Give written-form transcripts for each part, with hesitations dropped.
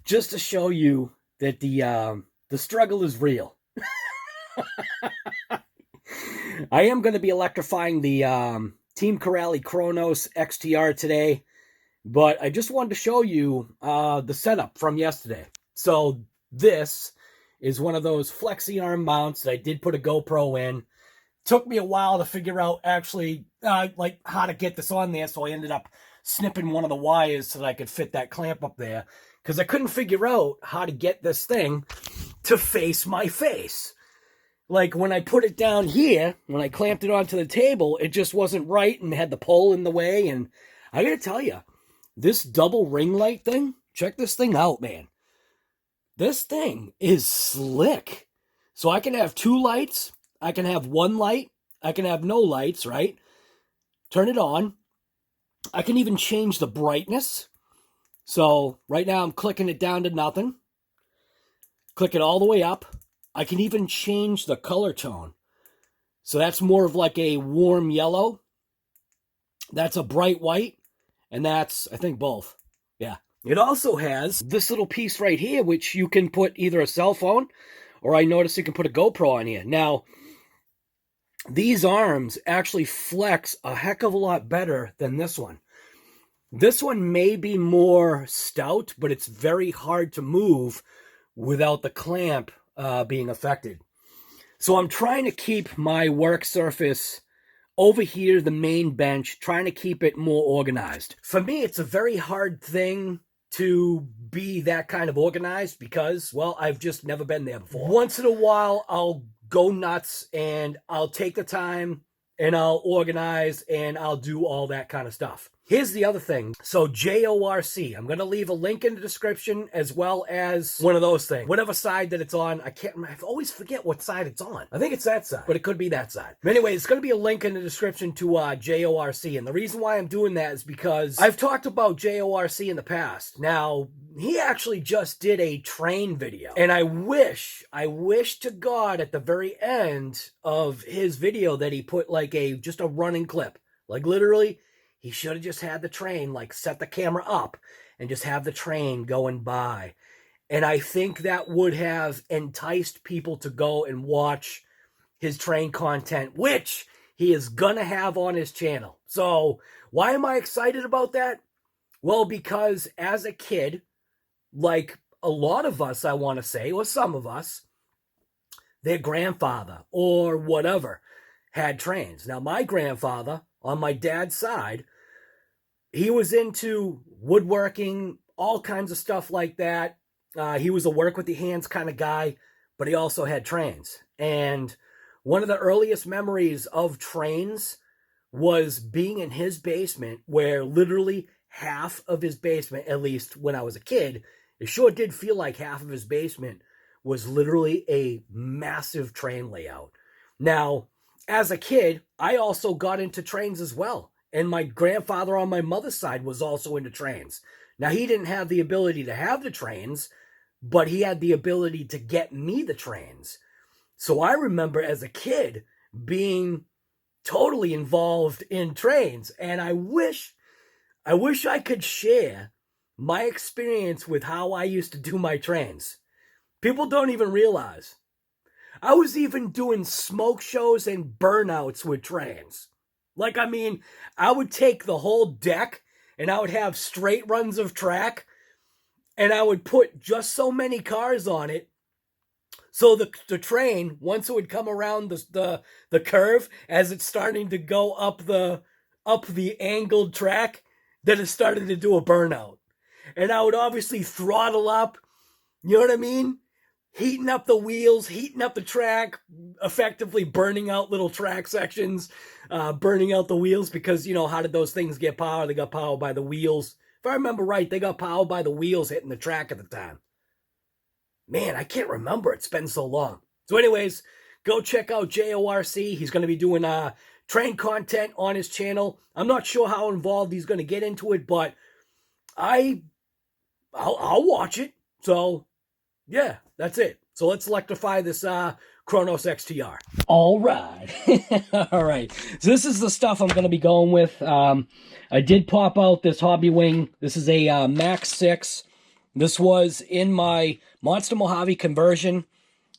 just to show you that the struggle is real. I am going to be electrifying the Team Corrali KRONOS XTR today, but I just wanted to show you the setup from yesterday. So this is one of those flexi arm mounts that I did put a GoPro in. Took me a while to figure out actually like how to get this on there, so I ended up snipping one of the wires so that I could fit that clamp up there, because I couldn't figure out how to get this thing to face my face. Like when I put it down here, when I clamped it onto the table, it just wasn't right and had the pole in the way. And I gotta tell you, this double ring light thing, check this thing out, man. This thing is slick. So I can have two lights, I can have one light, I can have no lights, right? Turn it on. I can even change the brightness. So right now I'm clicking it down to nothing. Click it all the way up. I can even change the color tone. So that's more of like a warm yellow. That's a bright white. And that's, I think, both. Yeah. It also has this little piece right here, which you can put either a cell phone, or I noticed you can put a GoPro on here. Now, these arms actually flex a heck of a lot better than this one. This one may be more stout, but it's very hard to move without the clamp being affected. So I'm trying to keep my work surface over here, the main bench, trying to keep it more organized. For me, it's a very hard thing to be that kind of organized because, well, I've just never been there before. Once in a while, I'll go nuts and I'll take the time and I'll organize and I'll do all that kind of stuff. Here's the other thing. So JORC, I'm going to leave a link in the description as well as one of those things. Whatever side that it's on, I always forget what side it's on. I think it's that side, but it could be that side. But anyway, it's going to be a link in the description to JORC. And the reason why I'm doing that is because I've talked about JORC in the past. Now, he actually just did a train video. And I wish to God at the very end of his video that he put like just a running clip. Like literally, he should have just had the train, like set the camera up and just have the train going by. And I think that would have enticed people to go and watch his train content, which he is going to have on his channel. So why am I excited about that? Well, because as a kid, like a lot of us, I want to say, or some of us, their grandfather or whatever had trains. Now, my grandfather, on my dad's side, he was into woodworking, all kinds of stuff like that. He was a work with the hands kind of guy, but he also had trains. And one of the earliest memories of trains was being in his basement, where literally half of his basement, at least when I was a kid, it sure did feel like half of his basement was literally a massive train layout. Now, as a kid, I also got into trains as well. And my grandfather on my mother's side was also into trains. Now, he didn't have the ability to have the trains, but he had the ability to get me the trains. So I remember as a kid being totally involved in trains. And I wish I could share my experience with how I used to do my trains. People don't even realize. I was even doing smoke shows and burnouts with trains. Like, I mean, I would take the whole deck and I would have straight runs of track and I would put just so many cars on it. So the train, once it would come around the curve as it's starting to go up the angled track, then it started to do a burnout. And I would obviously throttle up, you know what I mean? Heating up the wheels, heating up the track, effectively burning out little track sections, burning out the wheels because, you know, how did those things get power? They got power by the wheels. If I remember right, they got power by the wheels hitting the track at the time. Man, I can't remember. It's been so long. So anyways, go check out JORC. He's going to be doing train content on his channel. I'm not sure how involved he's going to get into it, but I'll watch it. So yeah, that's it. So let's electrify this KRONOS XTR. All right. All right. So this is the stuff I'm going to be going with. I did pop out this HobbyWing. This is a MAX6. This was in my Monster Mojave conversion.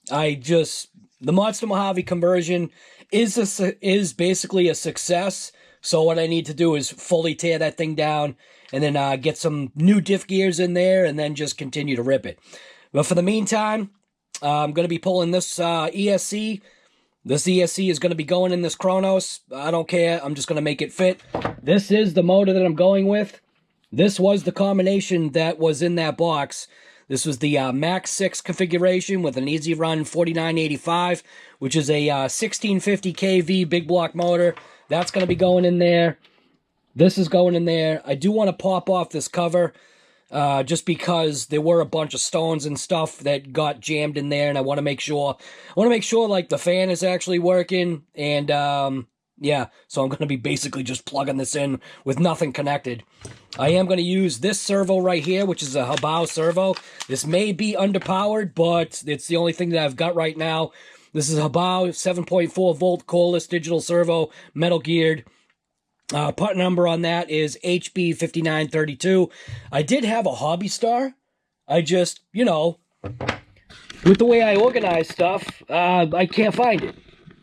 The Monster Mojave conversion is basically a success. So what I need to do is fully tear that thing down and then get some new diff gears in there and then just continue to rip it. But for the meantime, I'm going to be pulling this ESC. This ESC is going to be going in this KRONOS. I don't care. I'm just going to make it fit. This is the motor that I'm going with. This was the combination that was in that box. This was the MAX6 configuration with an easy run 4985, which is a 1650 kV big block motor. That's going to be going in there. This is going in there. I do want to pop off this cover just because there were a bunch of stones and stuff that got jammed in there, and I want to make sure like the fan is actually working, and yeah, so I'm going to be basically just plugging this in with nothing connected. I am going to use this servo right here, which is a Hobao servo. This may be underpowered, but it's the only thing that I've got right now. This is a Hobao 7.4 volt cordless digital servo, metal geared. Part number on that is HB5932. I did have a Hobby Star. I just, you know, with the way I organize stuff, I can't find it.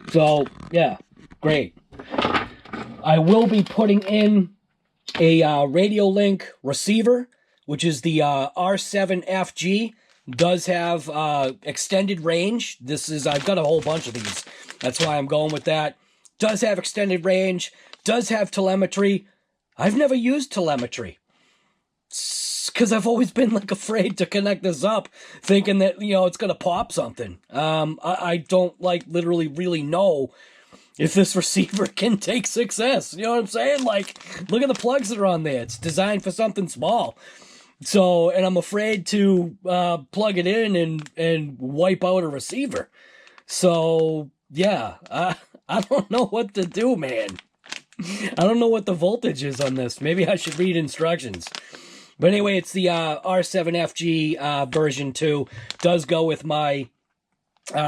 So, yeah, great. I will be putting in a radio link receiver, which is the R7FG. Does have extended range. I've got a whole bunch of these. That's why I'm going with that. Does have extended range. Does have telemetry. I've never used telemetry because I've always been like afraid to connect this up, thinking that, you know, it's gonna pop something. I don't like literally really know if this receiver can take success. You know what I'm saying? Like, look at the plugs that are on there. It's designed for something small. So, and I'm afraid to plug it in and wipe out a receiver. So, yeah, I don't know what to do, man. I don't know what the voltage is on this. Maybe I should read instructions. But anyway, it's the R7FG version 2. Does go with my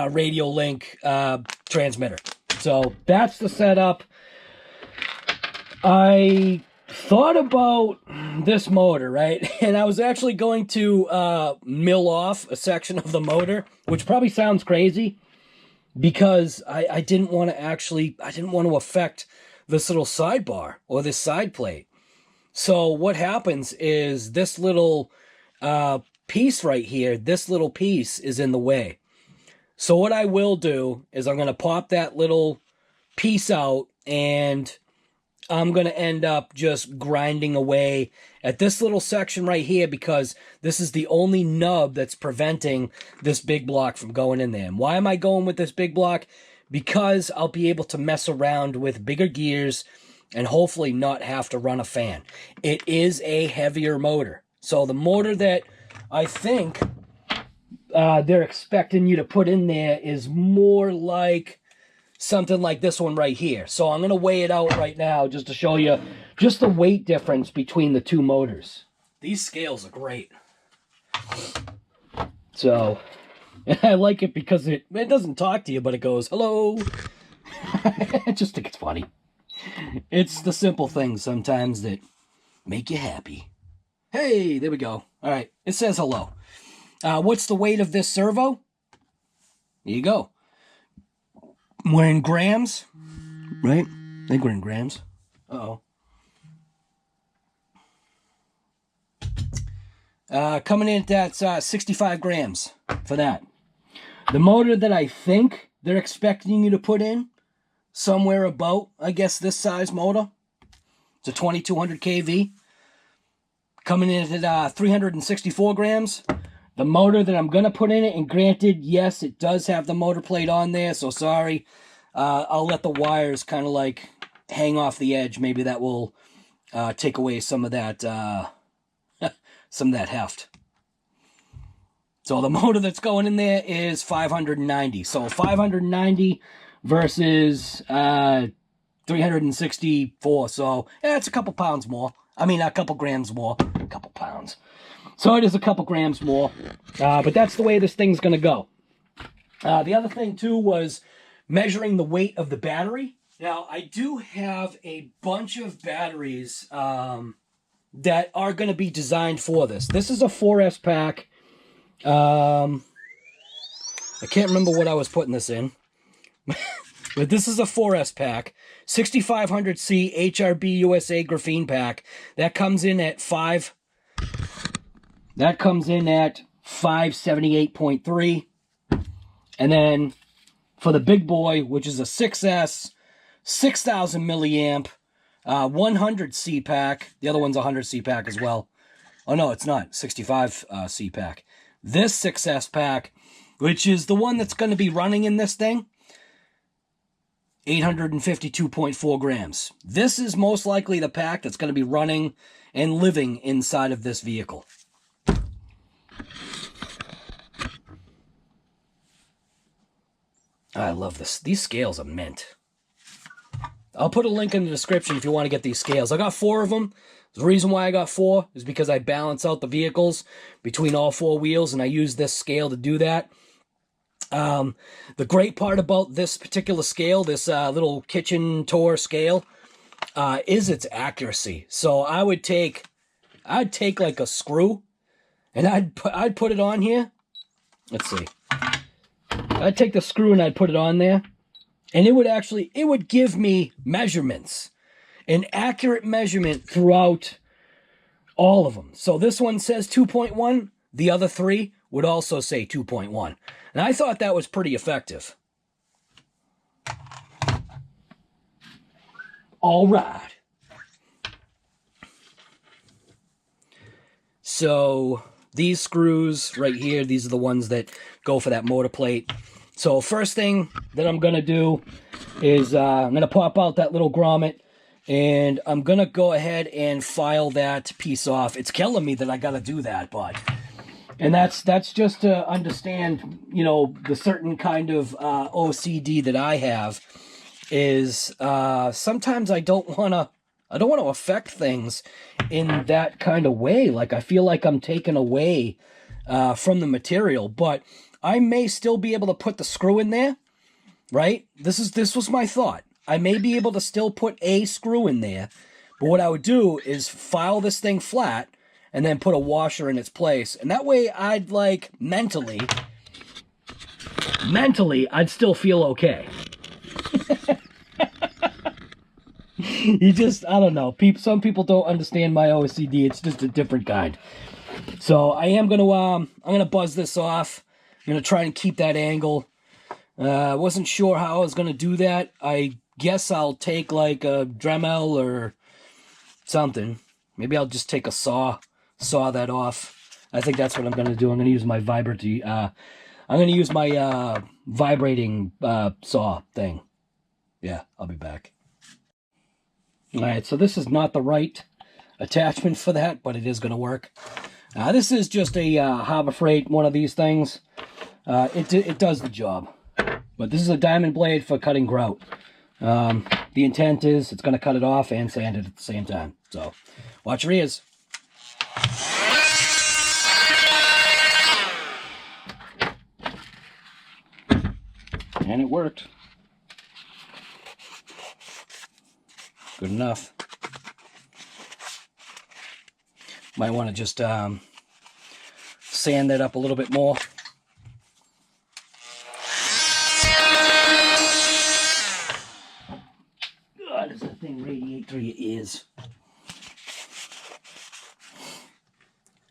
radio link transmitter. So that's the setup. I thought about this motor, right? And I was actually going to mill off a section of the motor, which probably sounds crazy because I didn't want to affect this little sidebar or this side plate. So what happens is this little piece right here, this little piece is in the way. So what I will do is I'm going to pop that little piece out, and I'm going to end up just grinding away at this little section right here because this is the only nub that's preventing this big block from going in there. And why am I going with this big block? Because I'll be able to mess around with bigger gears and hopefully not have to run a fan. It is a heavier motor. So the motor that I think they're expecting you to put in there is more like something like this one right here. So I'm going to weigh it out right now just to show you just the weight difference between the two motors. These scales are great. So I like it because it doesn't talk to you, but it goes, hello. I just think it's funny. It's the simple things sometimes that make you happy. Hey, there we go. All right, it says hello. What's the weight of this servo? There you go. We're in grams, right? I think we're in grams. Uh-oh. Coming in at 65 grams for that. The motor that I think they're expecting you to put in, somewhere about, I guess, this size motor. It's a 2200 kV. Coming in at 364 grams. The motor that I'm going to put in it, and granted, yes, it does have the motor plate on there, so sorry. I'll let the wires kind of like hang off the edge. Maybe that will take away some of that heft. So the motor that's going in there is 590. So 590 versus 364. So yeah, it's a couple pounds more. I mean, a couple grams more. A couple pounds. So it is a couple grams more. But that's the way this thing's going to go. The other thing, too, was measuring the weight of the battery. Now, I do have a bunch of batteries that are going to be designed for this. This is a 4S pack. I can't remember what I was putting this in. But this is a 4S pack. 6500C HRB USA graphene pack. That comes in at 578.3. And then for the big boy, which is a 6S, 6000 milliamp, 100C pack. The other one's a 100C pack as well. Oh no, it's not. 65C pack. This 6S pack, which is the one that's going to be running in this thing, 852.4 grams. This is most likely the pack that's going to be running and living inside of this vehicle. I love this. These scales are mint. I'll put a link in the description if you want to get these scales. I got 4 of them. The reason why I got 4 is because I balance out the vehicles between all 4 wheels, and I use this scale to do that. The great part about this particular scale, this little kitchen tour scale, is its accuracy. So I'd take like a screw, and I'd put it on here. Let's see. I'd take the screw and I'd put it on there, and it would give me measurements, an accurate measurement throughout all of them. So this one says 2.1. The other 3 would also say 2.1. And I thought that was pretty effective. All right. So these screws right here, these are the ones that go for that motor plate. So first thing that I'm going to do is I'm going to pop out that little grommet, and I'm going to go ahead and file that piece off. It's killing me that I got to do that, but... And that's just to understand, you know, the certain kind of OCD that I have is sometimes I don't want to affect things in that kind of way. Like, I feel like I'm taken away from the material, but I may still be able to put the screw in there, right? This was my thought. I may be able to still put a screw in there, but what I would do is file this thing flat and then put a washer in its place. And that way I'd like mentally, I'd still feel okay. I don't know. Some people don't understand my OCD. It's just a different kind. So I am going to, I'm going to buzz this off. I'm going to try and keep that angle. I wasn't sure how I was going to do that. I guess I'll take like a Dremel or something. Maybe I'll just take a saw that off. I think that's what I'm going to do. I'm going to use my vibrating saw thing. Yeah, I'll be back. All right, so this is not the right attachment for that, but it is going to work. This is just a Harbor Freight, one of these things. It does the job. But this is a diamond blade for cutting grout. The intent is it's going to cut it off and sand it at the same time. So watch your ears. And it worked. Good enough. Might want to just sand that up a little bit more. God, does that thing radiate through your ears?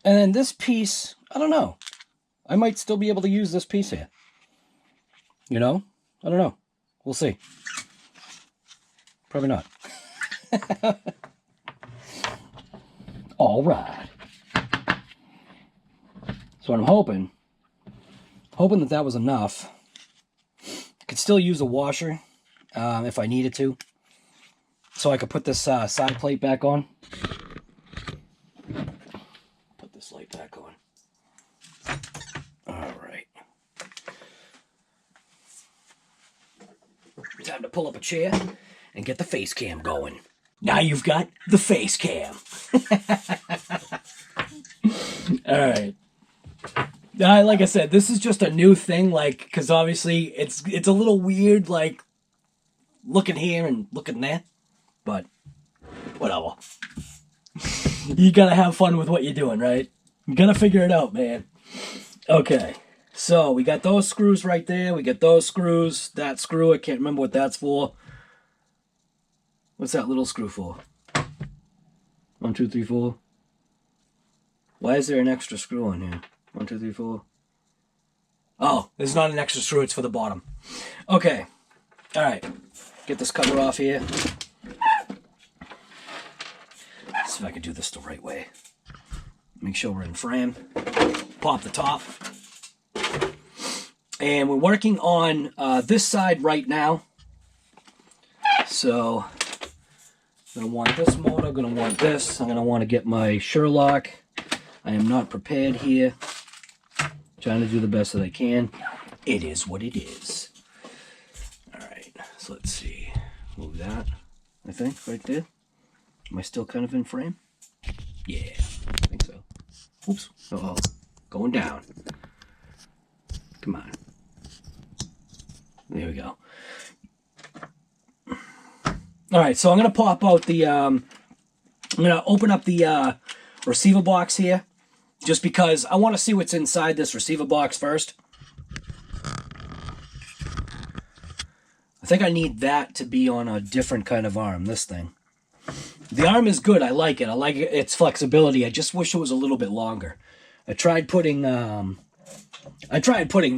And then this piece, I don't know. I might still be able to use this piece here. You know? I don't know. We'll see. Probably not. All right. So what I'm hoping that was enough. I could still use a washer if I needed to. So I could put this side plate back on. Put this light back on. All right. Time to pull up a chair and get the face cam going. Now you've got the face cam. All right. Like I said, this is just a new thing, like, because obviously it's a little weird, like, looking here and looking there, but whatever. You gotta have fun with what you're doing, right? You gotta figure it out, man. Okay, so we got those screws right there. We got those screws. That screw, I can't remember what that's for. What's that little screw for? 1, 2, 3, 4. Why is there an extra screw on here? 1, 2, 3, 4. Oh, there's not an extra screw. It's for the bottom. Okay. All right. Get this cover off here. See if I can do this the right way. Make sure we're in frame. Pop the top. And we're working on this side right now. So I'm going to want this motor. I'm going to want this. I'm going to want to get my Sherlock. I am not prepared here. Trying to do the best that I can. It is what it is. Alright, so let's see. Move that, I think, right there. Am I still kind of in frame? Yeah, I think so. Oops. Uh-oh. Going down. Come on. There we go. Alright, so I'm going to pop out the... I'm going to open up the receiver box here. Just because I want to see what's inside this receiver box first. I think I need that to be on a different kind of arm, this thing. The arm is good. I like it. I like its flexibility. I just wish it was a little bit longer. I tried putting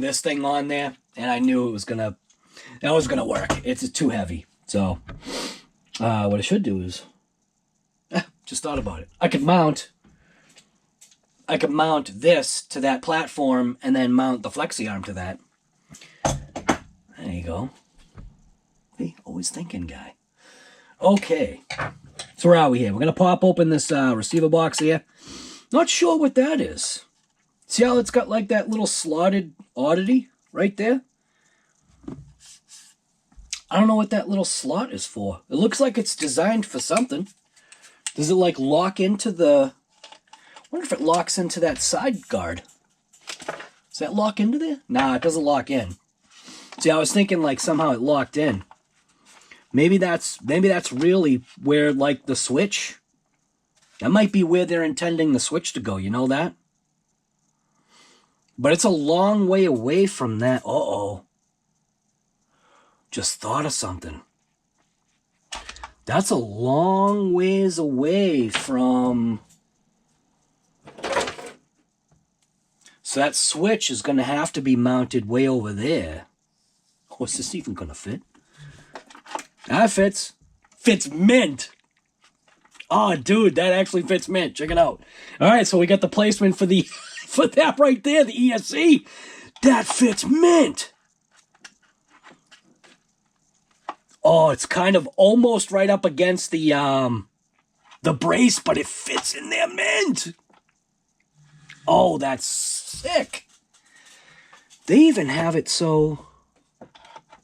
this thing on there, and I knew it was that was gonna work. It's too heavy. So what I should do is just thought about it. I could mount this to that platform and then mount the flexi arm to that. There you go. Hey, always thinking guy. Okay. So where are we here? We're going to pop open this receiver box here. Not sure what that is. See how it's got like that little slotted oddity right there? I don't know what that little slot is for. It looks like it's designed for something. Does it like lock into the... I wonder if it locks into that side guard. Does that lock into there? Nah, it doesn't lock in. See, I was thinking like somehow it locked in. Maybe that's really where like the switch. That might be where they're intending the switch to go. You know that? But it's a long way away from that. Uh-oh. Just thought of something. That's a long ways away from... So that switch is going to have to be mounted way over there. Oh, is this even going to fit? That fits. Fits mint. Oh, dude, that actually fits mint. Check it out. All right, so we got the placement for the for that right there, the ESC. That fits mint. Oh, it's kind of almost right up against the brace, but it fits in there mint. Oh, that's sick. They even have it so...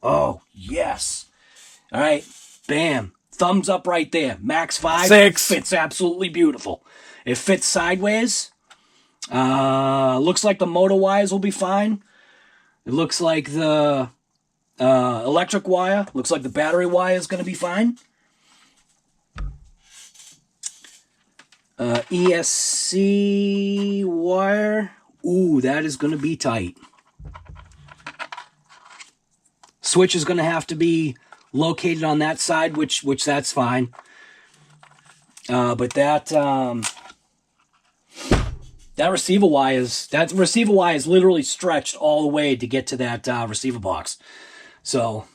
Oh, yes. All right, bam. Thumbs up right there. MAX6. 6. Fits absolutely beautiful. It fits sideways. Looks like the motor wires will be fine. It looks like the electric wire. Looks like the battery wire is going to be fine. ESC wire. Ooh, that is going to be tight. Switch is going to have to be located on that side, which that's fine. But that receiver wire is literally stretched all the way to get to that receiver box. So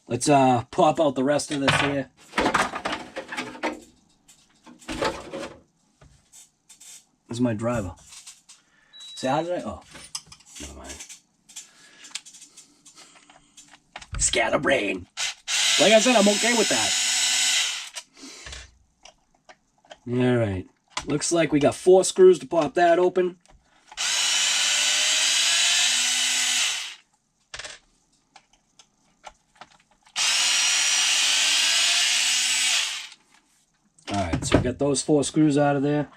let's pop out the rest of this here. This is my driver. See, how did I... Oh, never mind. Scatterbrain. Like I said, I'm okay with that. All right. Looks like we got 4 screws to pop that open. All right, so we got those 4 screws out of there.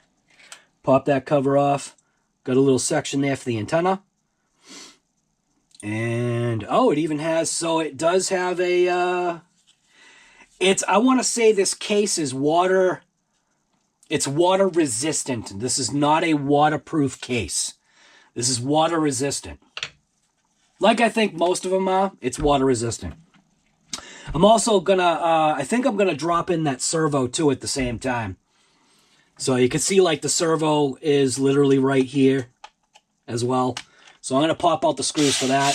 Pop that cover off. Got a little section there for the antenna. And, oh, it even has, so it does have a, I want to say this case is water It's water resistant. This is not a waterproof case. This is water resistant. Like I think most of them are, it's water resistant. I'm also gonna, I think I'm gonna drop in that servo too at the same time. So you can see like the servo is literally right here as well. So I'm gonna pop out the screws for that.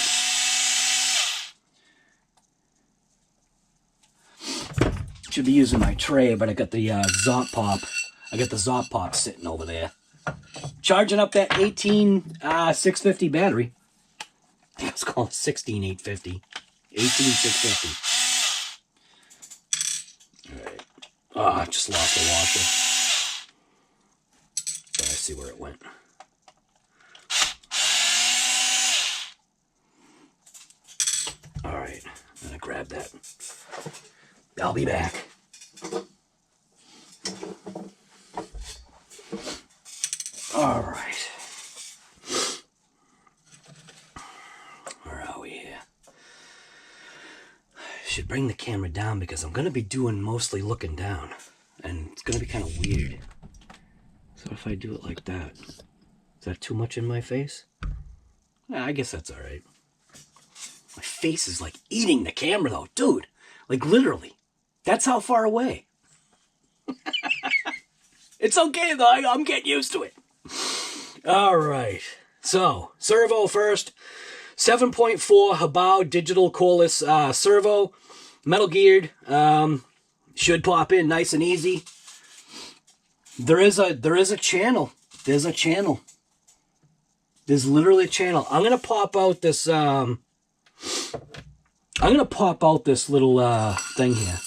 Should be using my tray, but I got the Zop Pop. I got the Zop Pop sitting over there. Charging up that 18650 battery. I think it's called 16850. 18650. Alright. Oh, I just lost the washer. But I see where it went. Alright. I'm gonna grab that. I'll be back. All right. Where are we here? Should bring the camera down because I'm going to be doing mostly looking down. And it's going to be kind of weird. So if I do it like that, is that too much in my face? I guess that's all right. My face is like eating the camera though, dude. Like literally. That's how far away. It's okay though, I'm getting used to it. All right, so servo first. 7.4 Hobao digital cordless servo, metal geared. Should pop in nice and easy. There is a channel. There's a channel. There's literally a channel. I'm gonna pop out this. I'm gonna pop out this little thing here.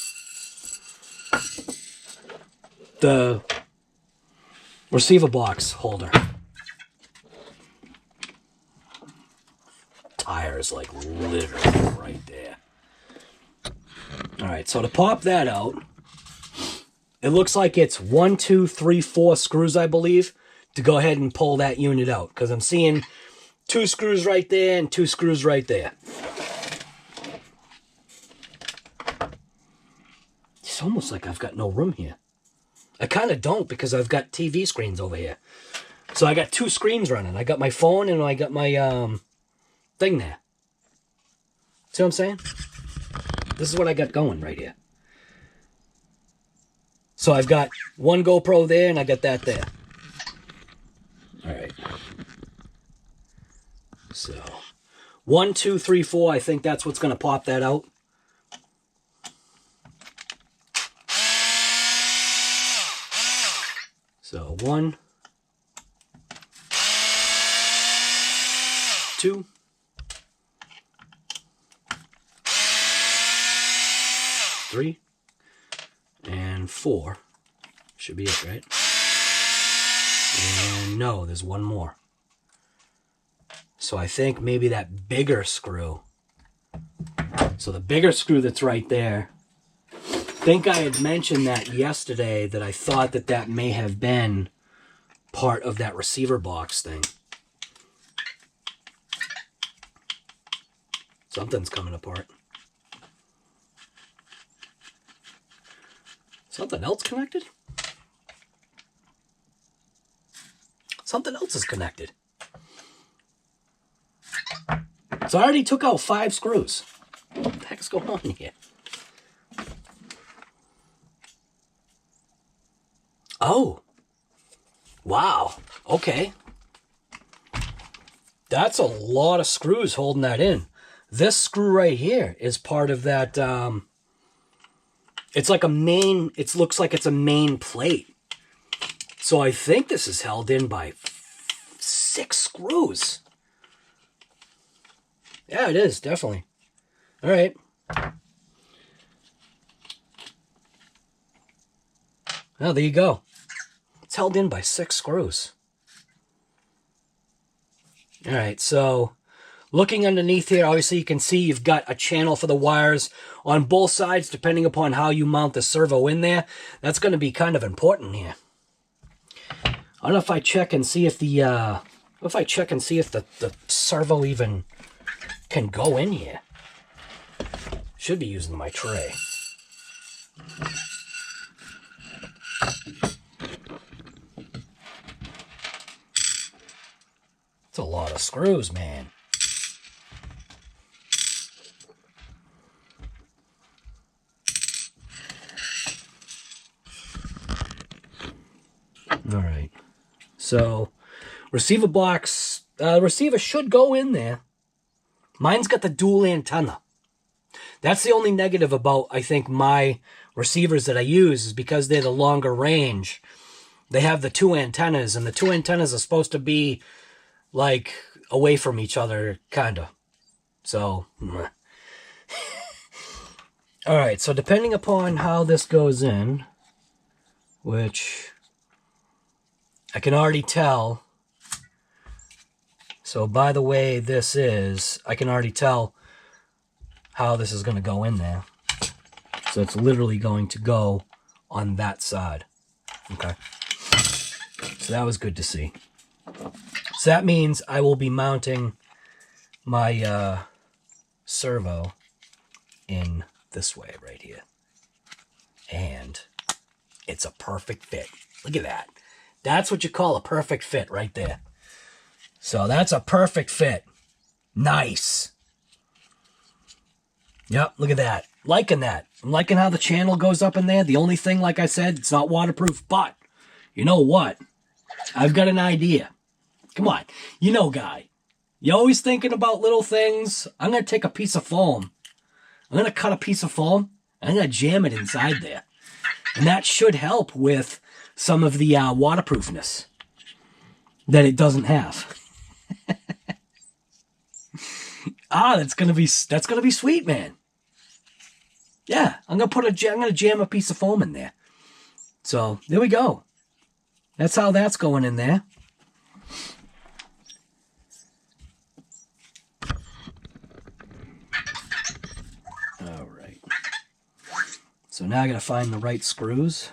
The receiver box holder. Tire is like literally right there. All right, so to pop that out, it looks like it's 1, 2, 3, 4 screws, I believe, to go ahead and pull that unit out, because I'm seeing 2 screws right there and 2 screws right there. It's almost like I've got no room here. I kind of don't because I've got TV screens over here. So I got 2 screens running. I got my phone and I got my thing there. See what I'm saying? This is what I got going right here. So I've got one GoPro there and I got that there. All right. So 1, 2, 3, 4. I think that's what's going to pop that out. So 1, 2, 3, and 4. Should be it, right? And no, there's one more. So I think maybe that bigger screw. So the bigger screw that's right there. I think I had mentioned that yesterday, that I thought that that may have been part of that receiver box thing. Something's coming apart. Something else connected? Something else is connected. So I already took out 5 screws. What the heck's going on here? Oh. Wow. Okay. That's a lot of screws holding that in. This screw right here is part of that. It's like a main, it looks like it's a main plate. So I think this is held in by 6 screws. Yeah, it is, definitely. All right. Well, there you go. It's held in by 6 screws. All right, so looking underneath here, obviously you can see you've got a channel for the wires on both sides, depending upon how you mount the servo in there. That's going to be kind of important here. I don't know if I check and see if the the servo even can go in here. Should be using my tray. screws, man. All right. So, receiver box, receiver should go in there. Mine's got the dual antenna. That's the only negative about, I think, my receivers that I use is because they're the longer range. They have the two antennas, and the two antennas are supposed to be, like, away from each other, kind of. So, all right, so depending upon how this goes in, which I can already tell. So by the way this is, I can already tell how this is going to go in there. So it's literally going to go on that side. Okay. So that was good to see. So that means I will be mounting my servo in this way right here. And it's a perfect fit. Look at that. That's what you call a perfect fit right there. So that's a perfect fit. Nice. Yep, look at that. Liking that. I'm liking how the channel goes up in there. The only thing, like I said, it's not waterproof, but you know what? I've got an idea. Come on. You know, guy. You're always thinking about little things. I'm going to take a piece of foam. I'm going to cut a piece of foam. I'm going to jam it inside there. And that should help with some of the waterproofness that it doesn't have. That's gonna be sweet, man. Yeah, I'm gonna jam a piece of foam in there. So there we go. That's how that's going in there. All right. So now I gotta find the right screws,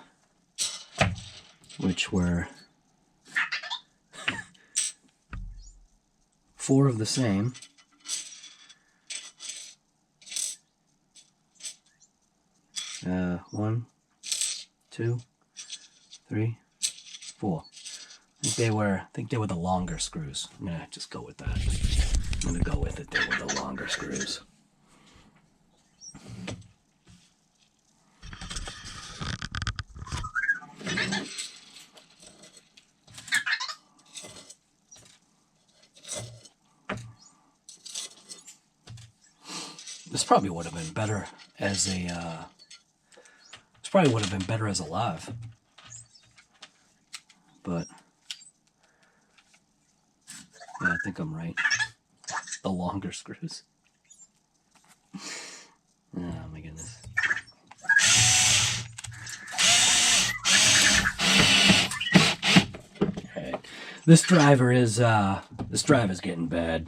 which were 4 of the same. One, 2, 3, 4. I think they were the longer screws. I'm gonna just go with that. I'm gonna go with it. They were the longer screws. This probably would have been better as a, this probably would have been better as a live. But, yeah, I think I'm right. The longer screws. Oh my goodness. Alright. This driver's getting bad.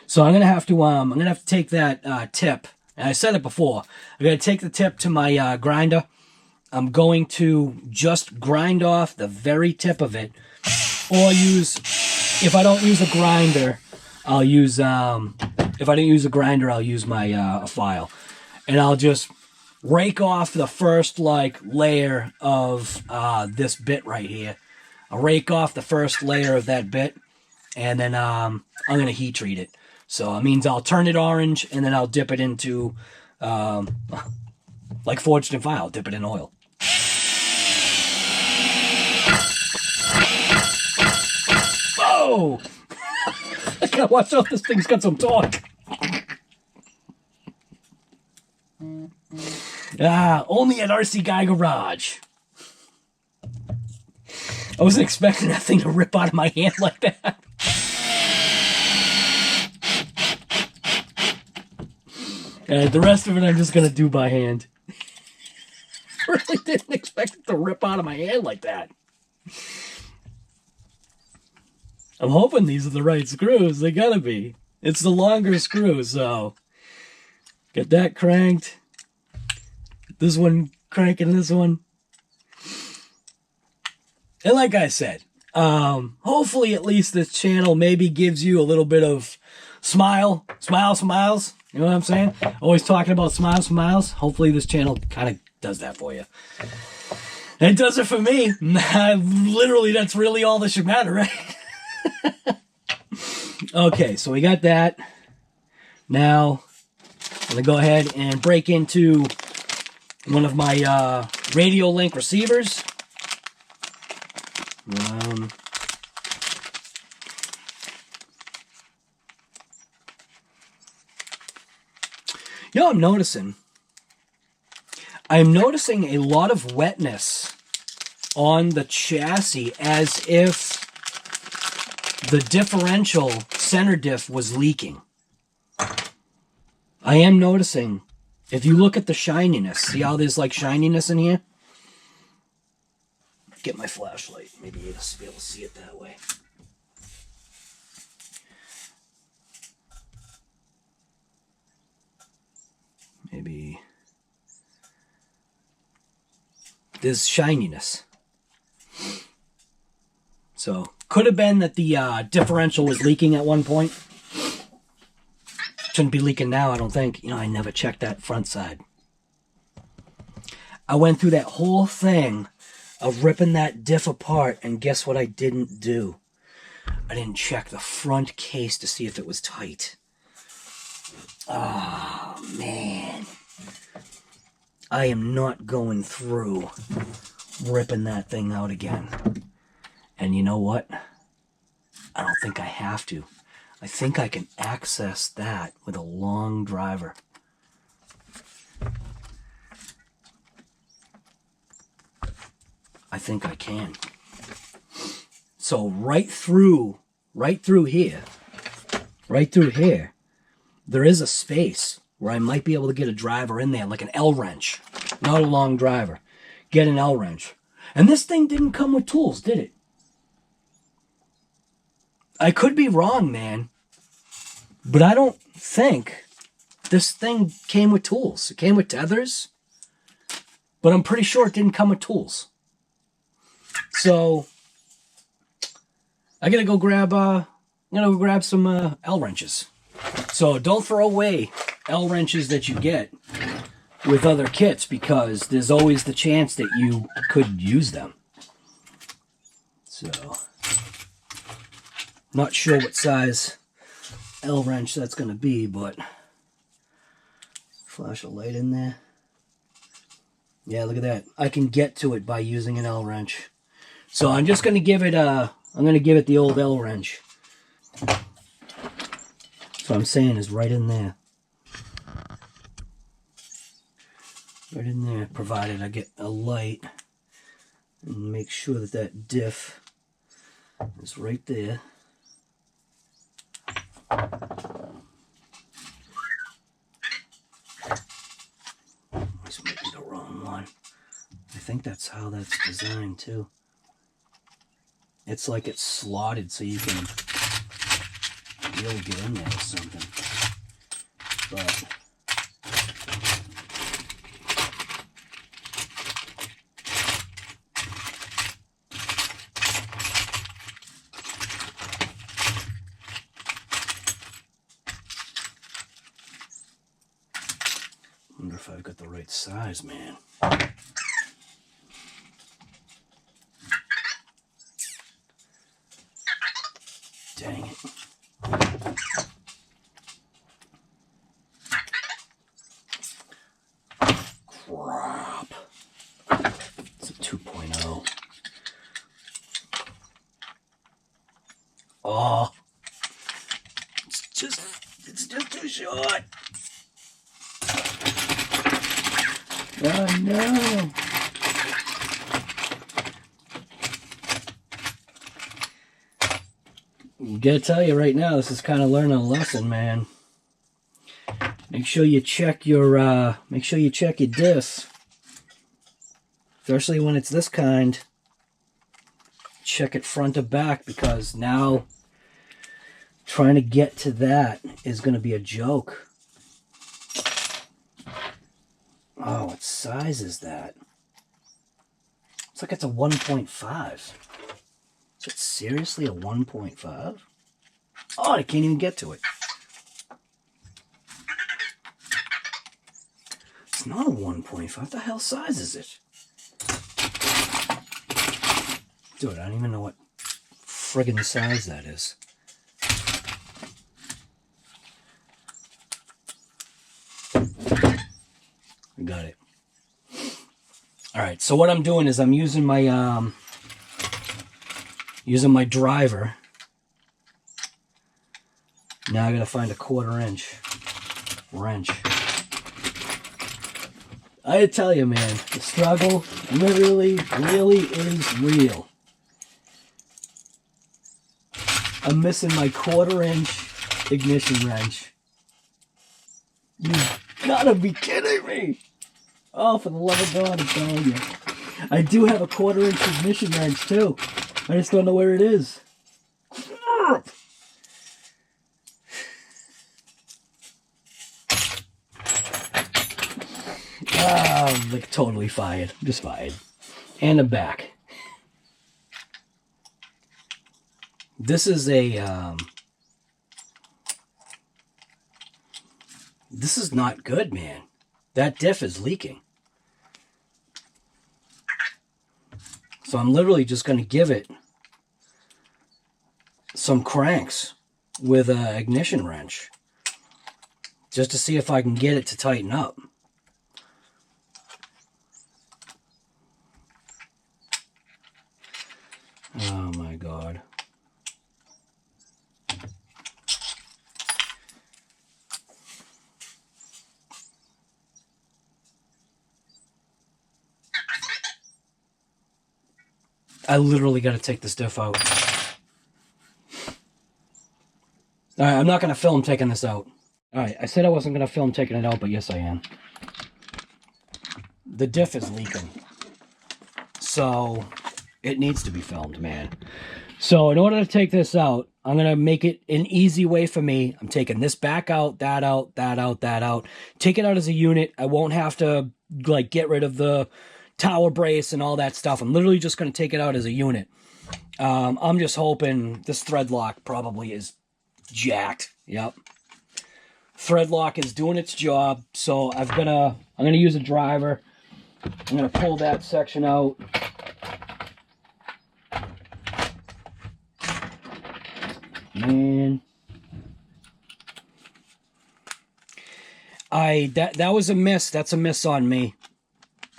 So I'm gonna have to take that tip, and I said it before. I'm gonna take the tip to my grinder. I'm going to just grind off the very tip of it, or if I don't use a grinder, I'll use my file, and I'll just rake off the first layer of this bit right here. I'll rake off the first layer of that bit, and then I'm gonna heat treat it. So it means I'll turn it orange, and then I'll dip it into, like Forged in Fire, I'll dip it in oil. Whoa! I gotta watch out, this thing's got some torque. Only at RC Guy Garage. I wasn't expecting that thing to rip out of my hand like that. The rest of it I'm just going to do by hand. Really didn't expect it to rip out of my hand like that. I'm hoping these are the right screws. They gotta be. It's the longer screw, so get that cranked. This one cranking this one. And like I said, hopefully at least this channel maybe gives you a little bit of smiles. You know what I'm saying? Always talking about smiles. Hopefully this channel kind of does that for you. And it does it for me. Literally, that's really all that should matter, right? Okay, so we got that. Now, I'm going to go ahead and break into one of my radio link receivers. You know what I'm noticing? I'm noticing a lot of wetness on the chassis, as if the differential center diff was leaking. I am noticing, if you look at the shininess, see how there's like shininess in here? Get my flashlight, maybe you'll be able to see it that way. Maybe there's shininess. So could have been that the differential was leaking at one point. Shouldn't be leaking now, I don't think. You know, I never checked that front side. I went through that whole thing of ripping that diff apart, and guess what I didn't do? I didn't check the front case to see if it was tight. Oh, man. I am not going through ripping that thing out again. And you know what? I don't think I have to. I think I can access that with a long driver. I think I can. So right through here, there is a space where I might be able to get a driver in there, like an L wrench, not a long driver. Get an L wrench. And this thing didn't come with tools, did it? I could be wrong, man, but I don't think this thing came with tools. It came with tethers, but I'm pretty sure it didn't come with tools. So I gotta go grab some L wrenches. So don't throw away L wrenches that you get with other kits, because there's always the chance that you could use them. So not sure what size L wrench that's going to be, but flash a light in there. Yeah, look at that. I can get to it by using an L wrench. So I'm just going to give it the old L wrench. So I'm saying is right in there. Right in there, provided I get a light and make sure that that diff is right there. This might be the wrong one. I think that's how that's designed too. It's like it's slotted so you can be able to get in there or something. But wonder if I've got the right size, man. Dang it. Crap. It's a 2.0. Oh. It's just too short. Oh no. Gotta tell you right now, this is kind of learning a lesson, man. Make sure you check your diff, especially when it's this kind. Check it front to back, because now trying to get to that is going to be a joke. Oh, what size is that? It's like it's a 1.5. Is it seriously a 1.5? Oh, I can't even get to it. It's not a 1.5. What the hell size is it? Dude, I don't even know what friggin' size that is. Got it. All right, so what I'm doing is I'm using my driver. Now I gotta find a 1/4 inch wrench. I tell you, man, the struggle really is real. I'm missing my 1/4 inch ignition wrench. You gotta be kidding me! Oh, for the love of God, I'm telling you. I do have a 1/4 inch ignition wrench too. I just don't know where it is. I'm like totally fired. I'm just fired. And I'm back. This is a this is not good, man. That diff is leaking. So I'm literally just going to give it some cranks with an ignition wrench just to see if I can get it to tighten up. Oh my God. I literally got to take this diff out. All right, I'm not going to film taking this out. All right, I said I wasn't going to film taking it out, but yes, I am. The diff is leaking. So it needs to be filmed, man. So in order to take this out, I'm going to make it an easy way for me. I'm taking this back out, that out, that out, that out. Take it out as a unit. I won't have to like get rid of the tower brace and all that stuff. I'm literally just going to take it out as a unit. I'm just hoping this thread lock probably is jacked. Yep. Thread lock is doing its job. So I'm going to use a driver. I'm going to pull that section out. Man. That was a miss. That's a miss on me.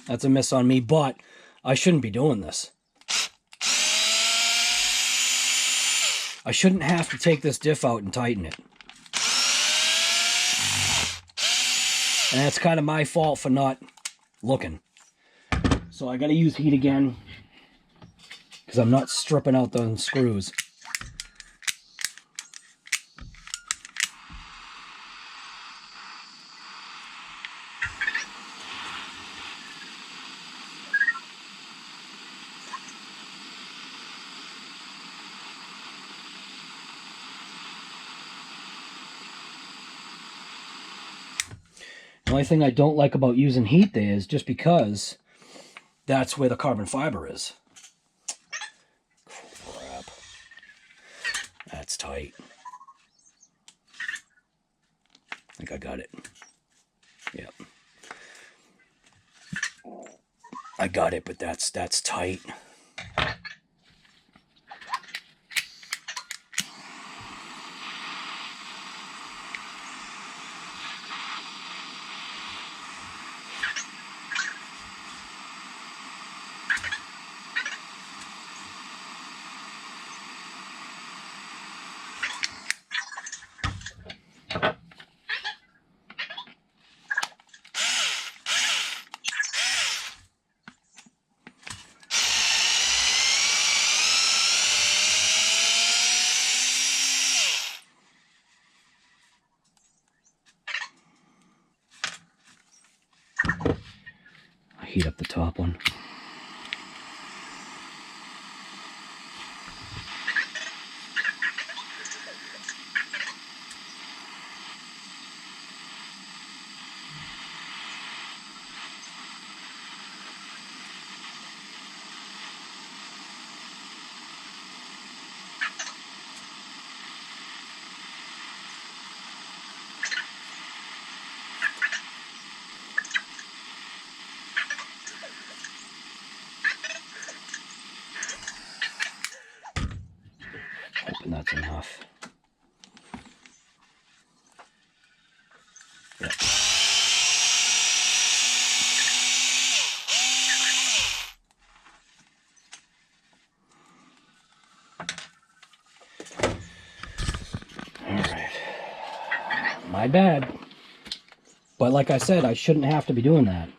That's a miss on me, but I shouldn't be doing this. I shouldn't have to take this diff out and tighten it. And that's kind of my fault for not looking. So I got to use heat again because I'm not stripping out those screws. The only thing I don't like about using heat there is just because that's where the carbon fiber is. Crap. That's tight. I think I got it. Yep. I got it, but that's tight. Heat up the top one. Hoping that's enough. Yep. My bad. But like I said, I shouldn't have to be doing that.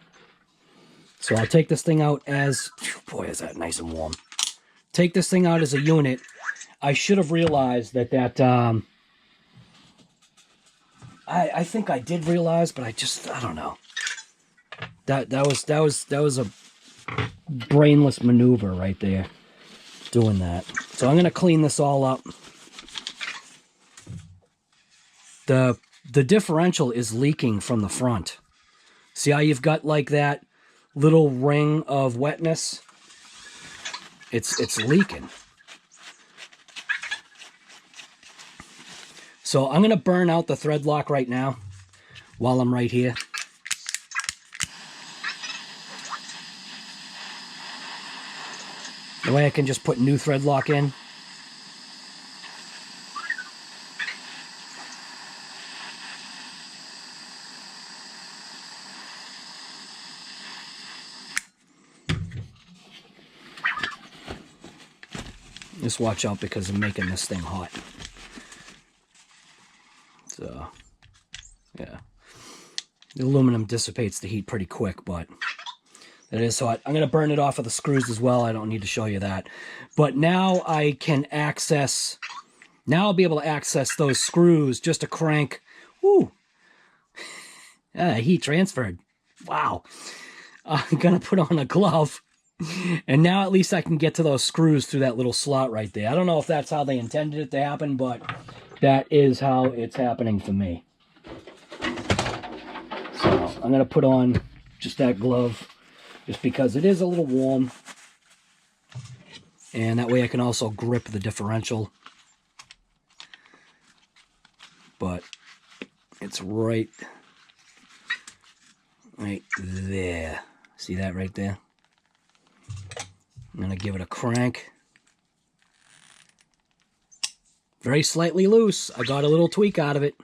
So I'll take this thing out as... Boy, is that nice and warm. Take this thing out as a unit. I should have realized that I think I did realize, but I don't know. That was a brainless maneuver right there, doing that. So I'm gonna clean this all up. The differential is leaking from the front. See how you've got like that little ring of wetness? It's leaking. So I'm gonna burn out the thread lock right now while I'm right here. The way I can just put new thread lock in. Just watch out because I'm making this thing hot. So, yeah. The aluminum dissipates the heat pretty quick, but it is hot. I'm going to burn it off of the screws as well. I don't need to show you that. But now I can access... Now I'll be able to access those screws just to crank. Woo! Yeah, heat transferred. Wow. I'm going to put on a glove. And now at least I can get to those screws through that little slot right there. I don't know if that's how they intended it to happen, but that is how it's happening for me. So I'm going to put on just that glove just because it is a little warm. And that way I can also grip the differential. But it's right there. See that right there? I'm going to give it a crank. Very slightly loose. I got a little tweak out of it.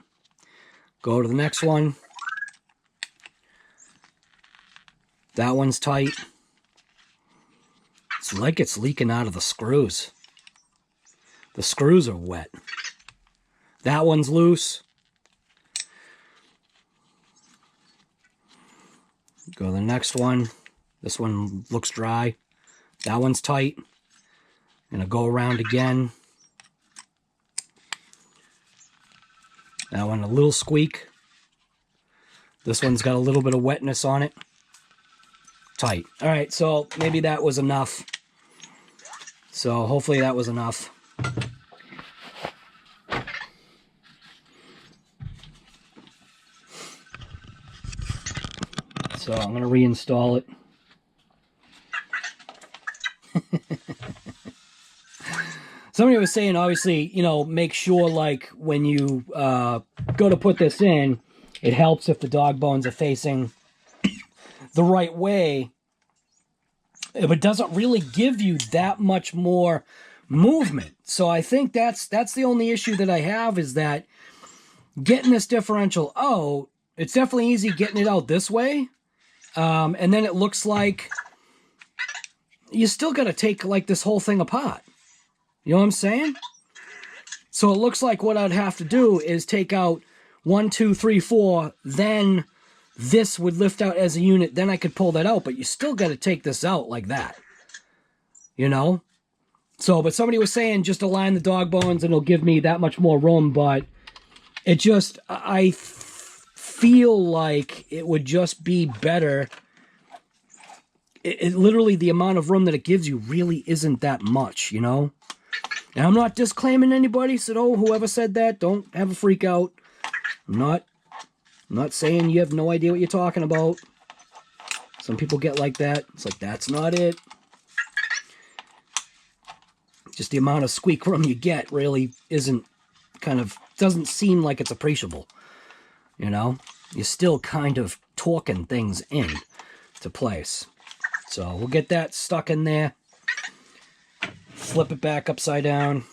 Go to the next one. That one's tight. It's like it's leaking out of the screws. The screws are wet. That one's loose. Go to the next one. This one looks dry. That one's tight. I'm going to go around again. That one a little squeak. This one's got a little bit of wetness on it. Tight. All right, so maybe that was enough. So hopefully that was enough. So I'm going to reinstall it. Somebody was saying, obviously, you know, make sure, like, when you go to put this in, it helps if the dog bones are facing the right way. But it doesn't really give you that much more movement. So I think that's the only issue that I have, is that getting this differential out, it's definitely easy getting it out this way. And then it looks like you still got to take, like, this whole thing apart. You know what I'm saying? So it looks like what I'd have to do is take out 1, 2, 3, 4, then this would lift out as a unit, then I could pull that out, but you still got to take this out like that. You know? So, but somebody was saying just align the dog bones and it'll give me that much more room, but it just, I feel like it would just be better. It literally, the amount of room that it gives you really isn't that much, you know? And I'm not disclaiming anybody, so oh, whoever said that, don't have a freak out. I'm not saying you have no idea what you're talking about. Some people get like that. It's like, that's not it. Just the amount of squeak room you get really isn't doesn't seem like it's appreciable. You know? You're still kind of torquing things in to place. So we'll get that stuck in there. Flip it back upside down.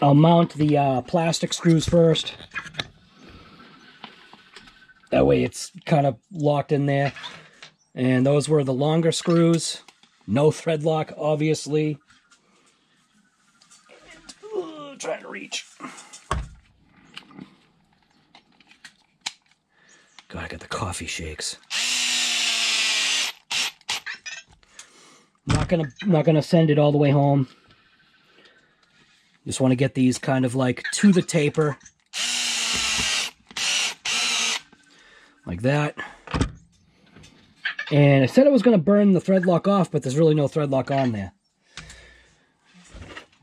I'll mount the plastic screws first. That way it's kind of locked in there. And those were the longer screws. No thread lock, obviously. Trying to reach. God, I got the coffee shakes. Not gonna send it all the way home. Just want to get these kind of like to the taper. Like that. And I said I was going to burn the thread lock off, but there's really no thread lock on there.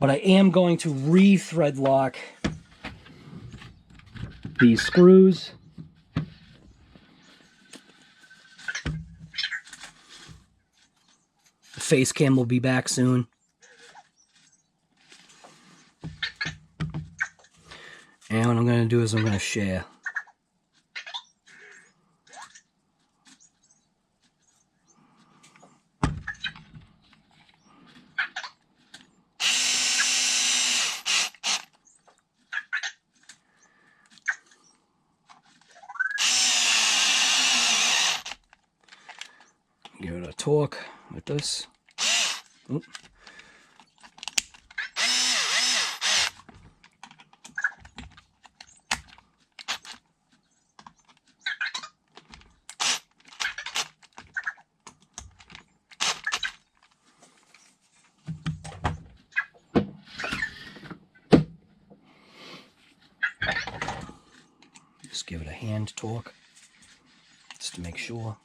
But I am going to re-thread lock these screws. The face cam will be back soon. And what I'm going to do is I'm going to share. Give it a torque with this. Oop. Just give it a hand torque, just to make sure.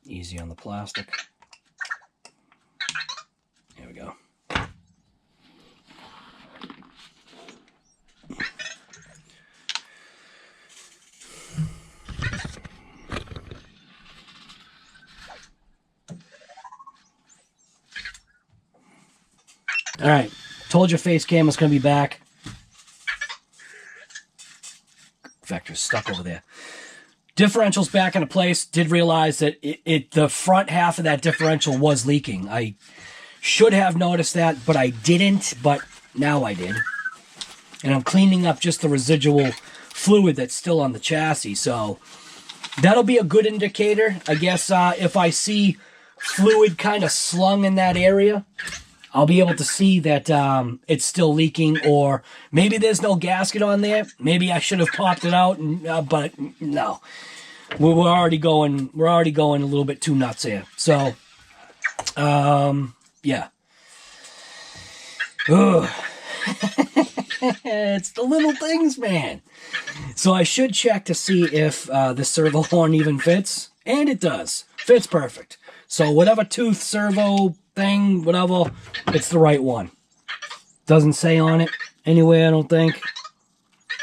Easy on the plastic. There we go. All right, told you face cam was going to be back. Vector's stuck over there. Differential's back into place. Did realize that the front half of that differential was leaking. I should have noticed that, but I didn't, but now I did. And I'm cleaning up just the residual fluid that's still on the chassis, so that'll be a good indicator. I guess if I see fluid kind of slung in that area, I'll be able to see that it's still leaking, or maybe there's no gasket on there. Maybe I should have popped it out, but no. We're already going a little bit too nuts here. So, yeah. Ugh. It's the little things, man. So I should check to see if the servo horn even fits, and it does. Fits perfect. So whatever tooth servo thing, whatever, it's the right one. Doesn't say on it anywhere, I don't think,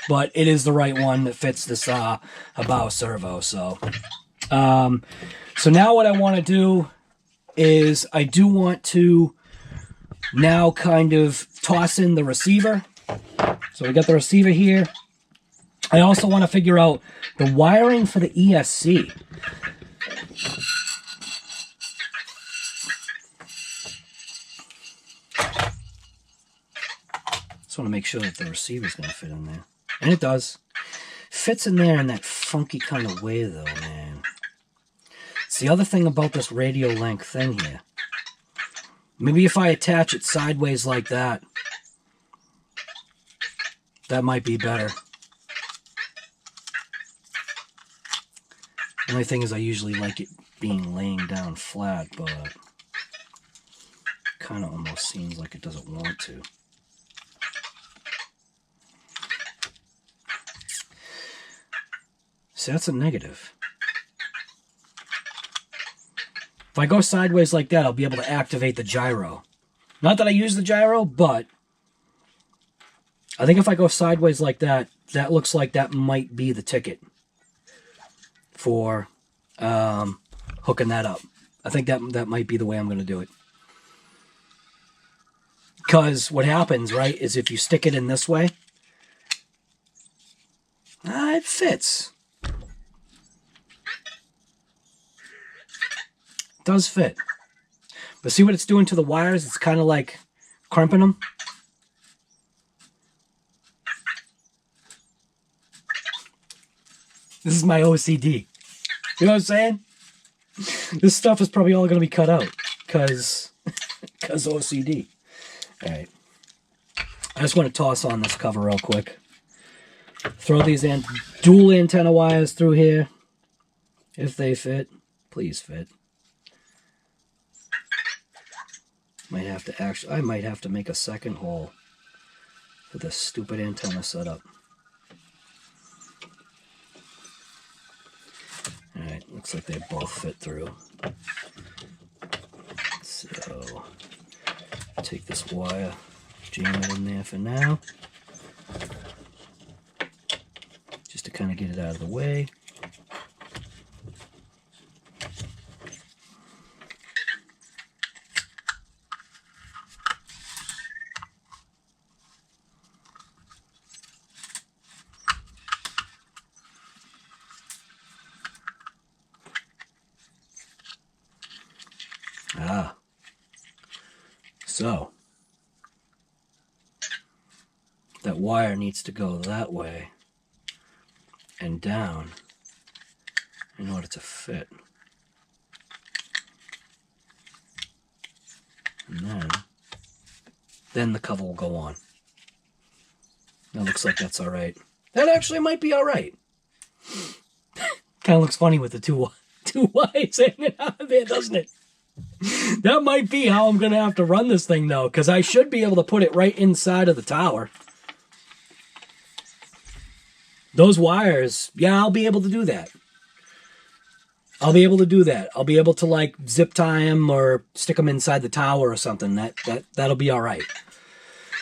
but it is the right one that fits this Hobao servo. So, so now what I want to do is I do want to now kind of toss in the receiver. So we got the receiver here. I also want to figure out the wiring for the ESC. Just want to make sure that the receiver's going to fit in there. And it does. Fits in there in that funky kind of way, though, man. It's the other thing about this radio link thing here. Maybe if I attach it sideways like that, that might be better. The only thing is I usually like it being laying down flat, but kind of almost seems like it doesn't want to. See, that's a negative. If I go sideways like that, I'll be able to activate the gyro. Not that I use the gyro, but I think if I go sideways like that, that looks like that might be the ticket for hooking that up. I think that might be the way I'm going to do it. Because what happens, right, is if you stick it in this way, it fits. It does fit. But see what it's doing to the wires? It's kind of like crimping them. This is my OCD. You know what I'm saying? This stuff is probably all going to be cut out because OCD. All right. I just want to toss on this cover real quick. Throw these dual antenna wires through here. If they fit, please fit. I might have to make a second hole for this stupid antenna setup. Alright, looks like they both fit through. So, take this wire, jam it in there for now. Just to kind of get it out of the way. So that wire needs to go that way and down in order to fit. And then the cover will go on. That looks like that's all right. That actually might be all right. Kind of looks funny with the two wires hanging out of there, doesn't it? That might be how I'm going to have to run this thing, though, because I should be able to put it right inside of the tower. Those wires, yeah, I'll be able to do that. I'll be able to do that. I'll be able to, like, zip tie them or stick them inside the tower or something. That'll be all right.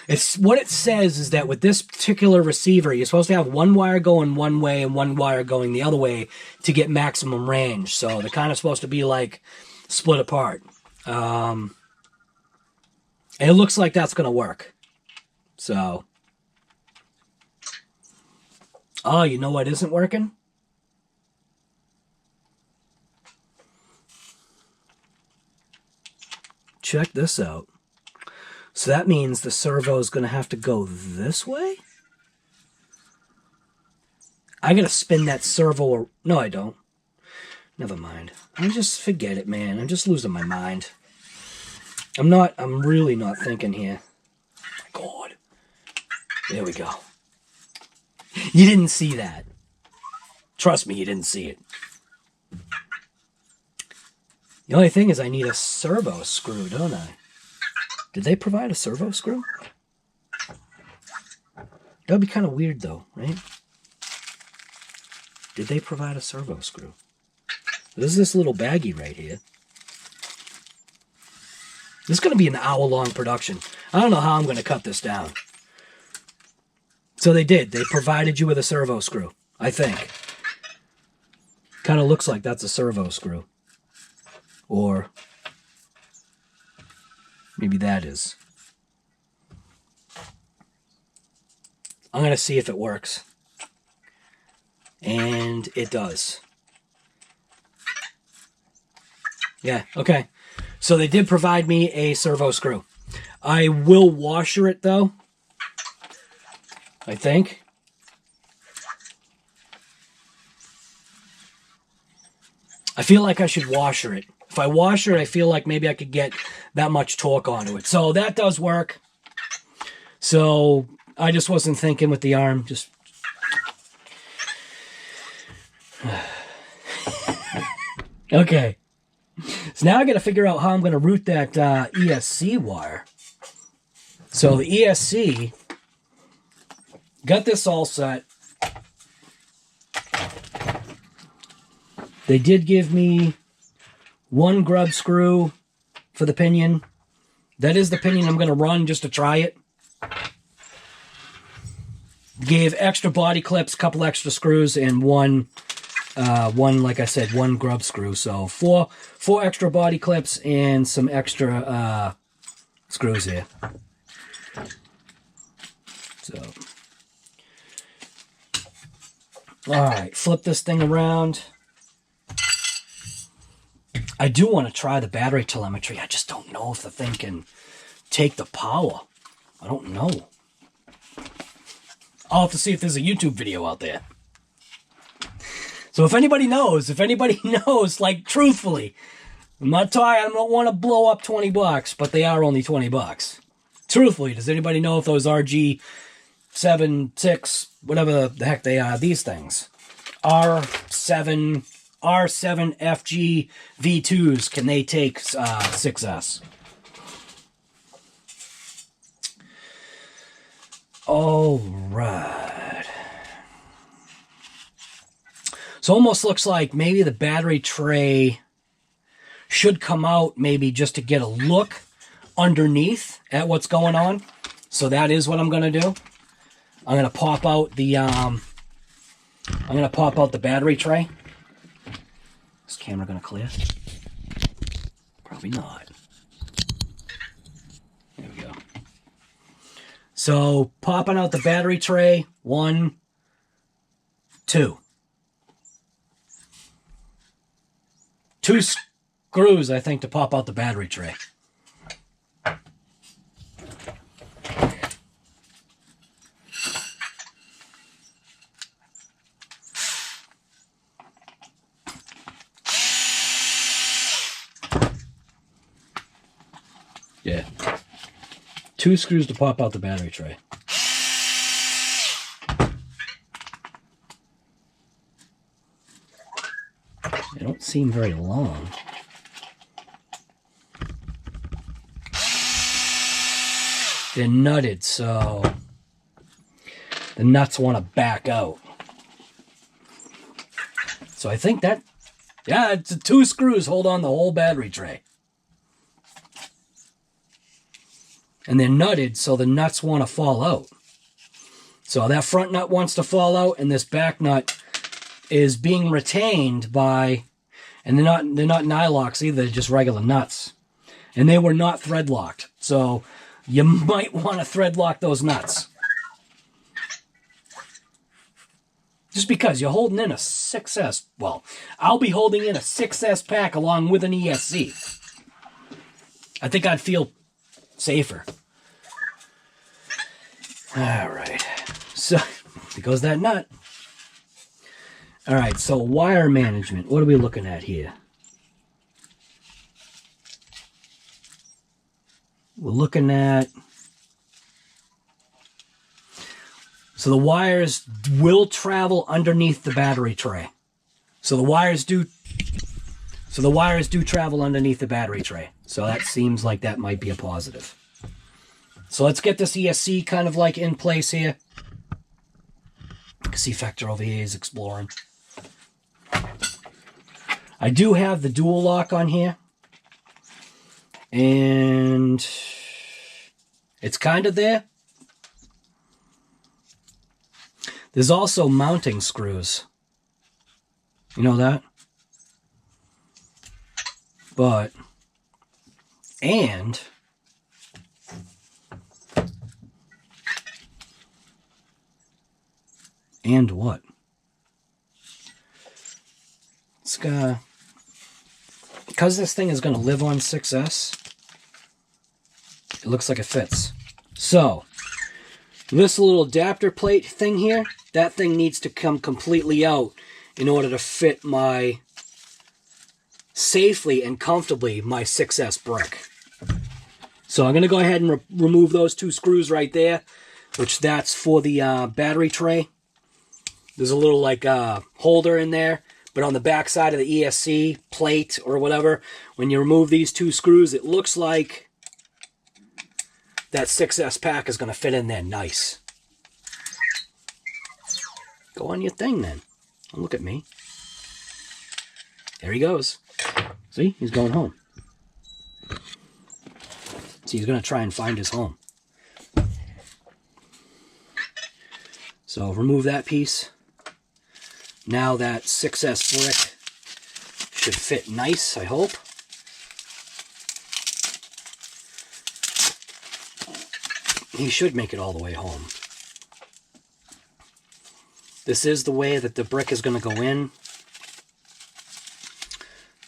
It's what it says is that with this particular receiver, you're supposed to have one wire going one way and one wire going the other way to get maximum range. So they're kind of supposed to be, like, split apart. And it looks like that's going to work. So. Oh, you know what isn't working? Check this out. So that means the servo is going to have to go this way? I got to spin that servo. No, I don't. Never mind. I just forget it, man. I'm just losing my mind. I'm really not thinking here. Oh my God. There we go. You didn't see that. Trust me, you didn't see it. The only thing is I need a servo screw, don't I? Did they provide a servo screw? That would be kind of weird, though, right? Did they provide a servo screw? There's this little baggie right here. This is going to be an hour-long production. I don't know how I'm going to cut this down. So they did. They provided you with a servo screw, I think. Kind of looks like that's a servo screw. Or maybe that is. I'm going to see if it works. And it does. Yeah, okay. So they did provide me a servo screw. I will washer it, though. I think. I feel like I should washer it. If I washer it, I feel like maybe I could get that much torque onto it. So that does work. So I just wasn't thinking with the arm. Just... Okay. So now I got to figure out how I'm going to route that ESC wire. So the ESC, got this all set. They did give me one grub screw for the pinion. That is the pinion I'm going to run just to try it. Gave extra body clips, couple extra screws, and one, like I said, one grub screw. So four extra body clips and some extra screws here. So, all right, flip this thing around. I do want to try the battery telemetry. I just don't know if the thing can take the power. I don't know. I'll have to see if there's a YouTube video out there. So if anybody knows, like, truthfully, I'm not tired, I don't want to blow up 20 bucks, but they are only 20 bucks. Truthfully, does anybody know if those RG7, 6, whatever the heck they are, these things, R7FG V2s, can they take 6S? All right. So almost looks like maybe the battery tray should come out maybe just to get a look underneath at what's going on. So that is what I'm going to do. I'm going to pop out the battery tray. Is this camera going to clear? Probably not. There we go. So popping out the battery tray, 1, 2. 2 screws, I think, to pop out the battery tray. Yeah. 2 screws to pop out the battery tray. They don't seem very long. They're nutted, so the nuts want to back out. So I think that, yeah, it's 2 screws hold on the whole battery tray. And they're nutted, so the nuts want to fall out. So that front nut wants to fall out, and this back nut is being retained by, and they're not nylocks either, they're just regular nuts. And they were not thread locked. So you might want to thread lock those nuts. Just because you're holding in a 6S. Well, I'll be holding in a 6S pack along with an ESC. I think I'd feel safer. All right. So, there goes that nut. All right, so wire management. What are we looking at here? We're looking at... So the wires will travel underneath the battery tray. So the wires do travel underneath the battery tray. So that seems like that might be a positive. So let's get this ESC kind of like in place here. You can see Factor over here is exploring. I do have the dual lock on here. And it's kind of there. There's also mounting screws. You know that? But, and what? It's got, because this thing is going to live on 6S, it looks like it fits. So, this little adapter plate thing here, that thing needs to come completely out in order to fit my, safely and comfortably, my 6S brick. So I'm going to go ahead and remove those 2 screws right there, which that's for the battery tray. There's a little like holder in there, but on the back side of the ESC plate or whatever, when you remove these 2 screws, it looks like that 6S pack is going to fit in there nice. Go on your thing then. Don't look at me. There he goes. See? He's going home. See, he's going to try and find his home. So remove that piece. Now that 6S brick should fit nice, I hope. He should make it all the way home. This is the way that the brick is going to go in.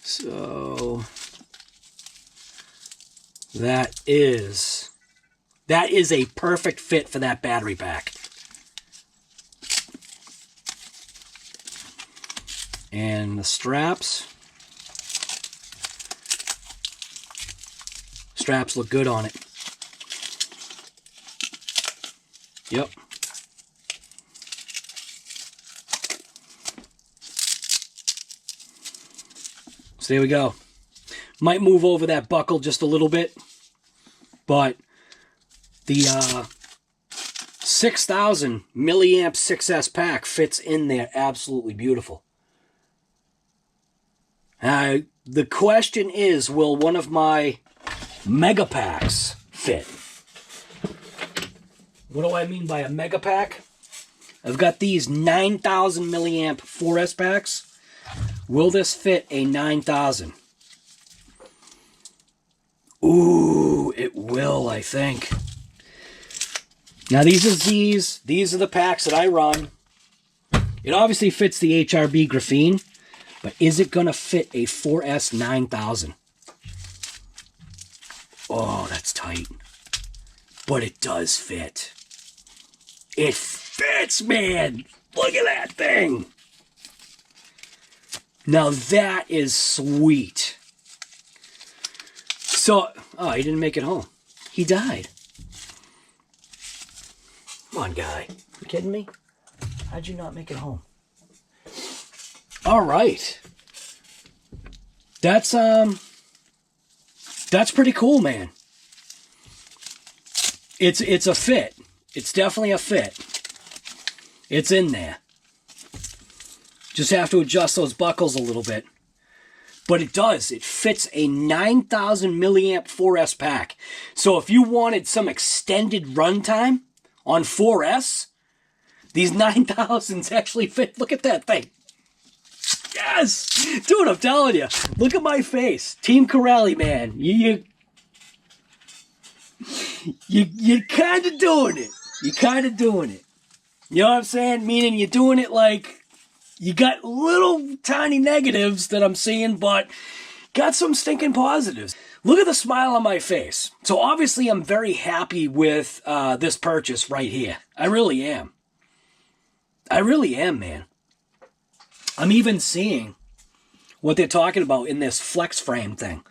So that is a perfect fit for that battery pack. And the straps look good on it. Yep. So there we go. Might move over that buckle just a little bit, but the 6,000 milliamp 6S pack fits in there absolutely beautiful. The question is, will one of my mega packs fit? What do I mean by a mega pack? I've got these 9,000 milliamp 4S packs. Will this fit a 9,000? Ooh, it will, I think. Now these are the packs that I run. It obviously fits the HRB graphene, but is it going to fit a 4S 9000? Oh, that's tight. But it does fit. It fits, man. Look at that thing. Now that is sweet. So, oh, he didn't make it home. He died. Come on, guy. You kidding me? How'd you not make it home? All right. That's pretty cool, man. It's a fit. It's definitely a fit. It's in there. Just have to adjust those buckles a little bit. But it does. It fits a 9,000 milliamp 4S pack. So if you wanted some extended runtime on 4S, these 9,000s actually fit. Look at that thing. Yes! Dude, I'm telling you. Look at my face. Team Corelli, man. You're kind of doing it. You're kind of doing it. You know what I'm saying? Meaning you're doing it like you got little tiny negatives that I'm seeing, but got some stinking positives. Look at the smile on my face. So obviously I'm very happy with this purchase right here. I really am. I really am, man. I'm even seeing what they're talking about in this flex frame thing.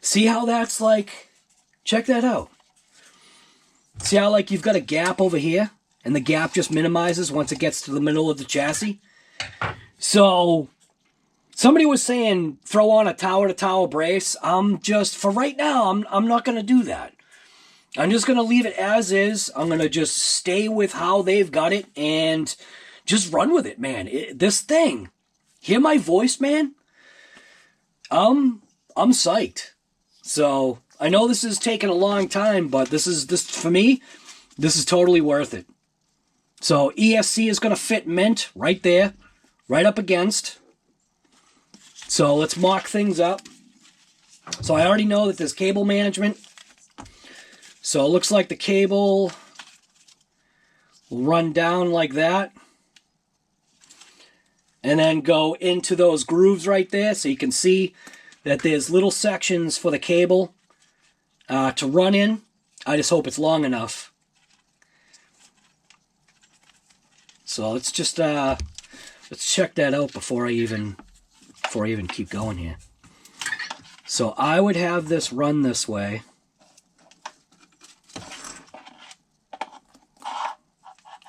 See how that's like, check that out. See how like you've got a gap over here and the gap just minimizes once it gets to the middle of the chassis? So somebody was saying throw on a tower-to-tower brace. For right now, I'm not going to do that. I'm just going to leave it as is. I'm going to just stay with how they've got it and just run with it, man. This thing, hear my voice, man? I'm psyched. So I know this is taking a long time, but this for me, this is totally worth it. So ESC is going to fit mint right there, right up against. So let's mock things up. So I already know that there's cable management. So it looks like the cable will run down like that. And then go into those grooves right there. So you can see that there's little sections for the cable to run in. I just hope it's long enough. So let's just let's check that out before I even keep going here. So I would have this run this way.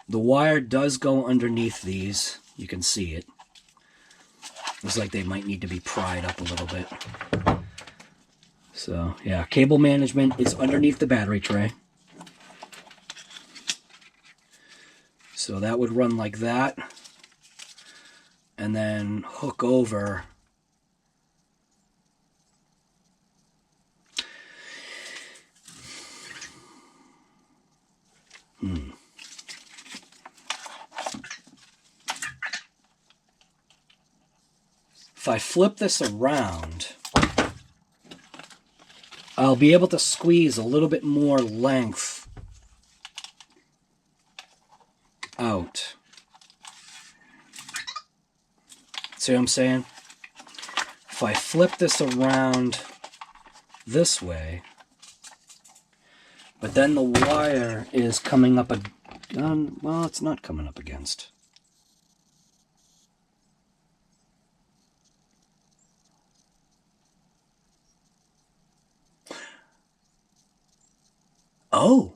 The wire does go underneath these. You can see it. Looks like they might need to be pried up a little bit. So yeah, cable management is underneath the battery tray. So that would run like that. And then hook over. If I flip this around, I'll be able to squeeze a little bit more length out. See what I'm saying? If I flip this around this way, but then the wire is coming up, well, it's not coming up against. Oh.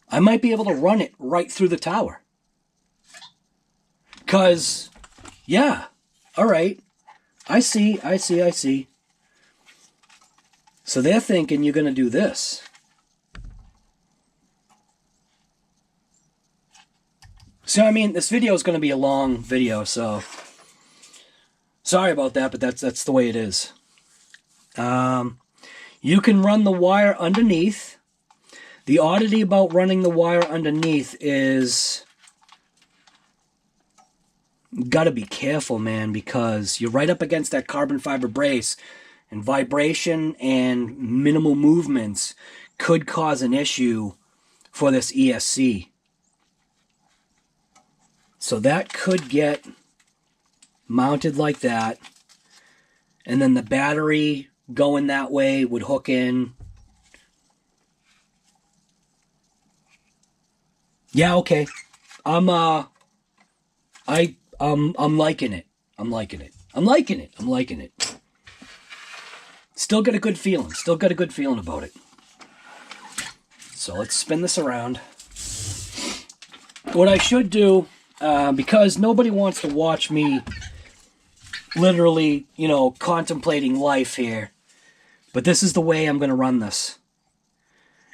I might be able to run it right through the tower. Because, yeah. All right. I see. So they're thinking you're going to do this. So, I mean, this video is going to be a long video, so sorry about that, but that's the way it is. You can run the wire underneath. The oddity about running the wire underneath is you got to be careful, man, because you're right up against that carbon fiber brace, and vibration and minimal movements could cause an issue for this ESC. So that could get mounted like that, and then the battery going that way would hook in. Yeah, okay. I'm liking it. I'm liking it. Still got a good feeling. About it. So let's spin this around. What I should do, because nobody wants to watch me literally, contemplating life here, but this is the way I'm going to run this.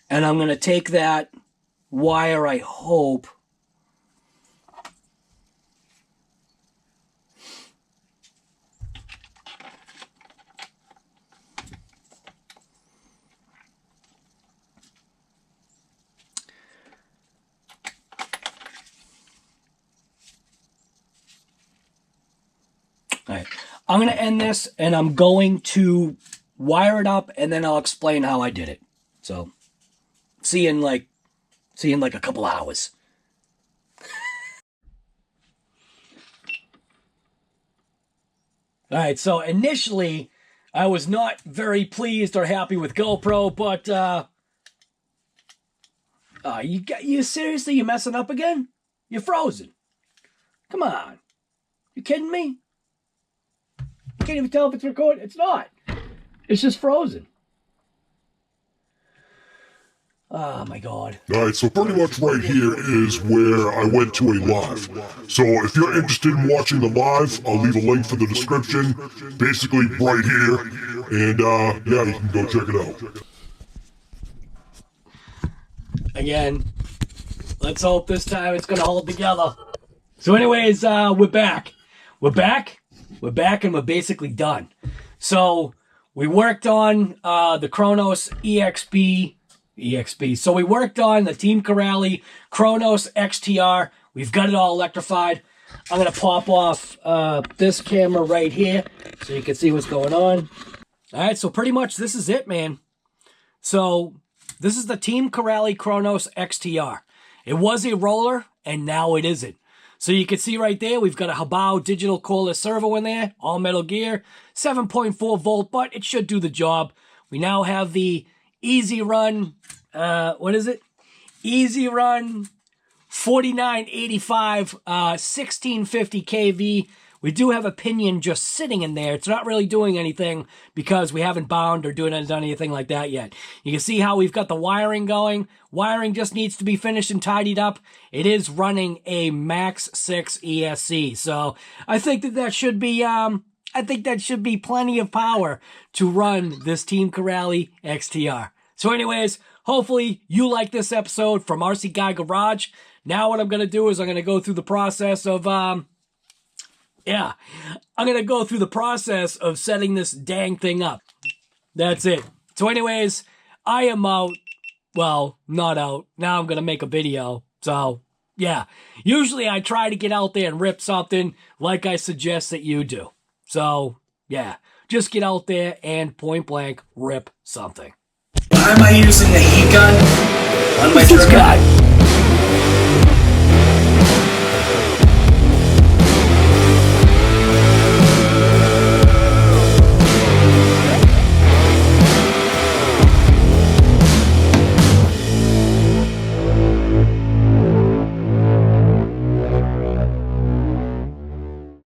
And I'm going to take that wire, I hope, all right, I'm going to end this, and I'm going to wire it up, and then I'll explain how I did it. So, see you in like a couple hours. All right, so initially, I was not very pleased or happy with GoPro, but you seriously, you messing up again? You're frozen. Come on. You kidding me? You can't even tell if it's recording. It's not. It's just frozen. Oh my God. Alright, so pretty much right here is where I went to a live. So if you're interested in watching the live, I'll leave a link for the description, basically right here, and yeah, you can go check it out. Again, let's hope this time it's gonna hold together. So anyways, we're back. We're back, and we're basically done. So we worked on the KRONOS EXP. So we worked on the Team KRONOS XTR. We've got it all electrified. I'm going to pop off this camera right here so you can see what's going on. All right, so pretty much this is it, man. So this is the Team KRONOS XTR. It was a roller, and now it isn't. So you can see right there, we've got a Hobao digital cordless servo in there, all metal gear, 7.4 volt, but it should do the job. We now have the Easy Run, what is it? Easy Run 4985, 1650 kV. We do have a pinion just sitting in there. It's not really doing anything because we haven't bound or done anything like that yet. You can see how we've got the wiring going. Wiring just needs to be finished and tidied up. It is running a MAX6 ESC. So I think that should be plenty of power to run this Team KRONOS XTR. So anyways, hopefully you like this episode from RC Guy Garage. Now what I'm going to do is I'm going to go through the process of, I'm going to go through the process of setting this dang thing up. That's it. So anyways, I am out. Well, not out. Now I'm going to make a video. So, yeah. Usually I try to get out there and rip something like I suggest that you do. So, yeah. Just get out there and point blank rip something. Why am I using a heat gun on my turret?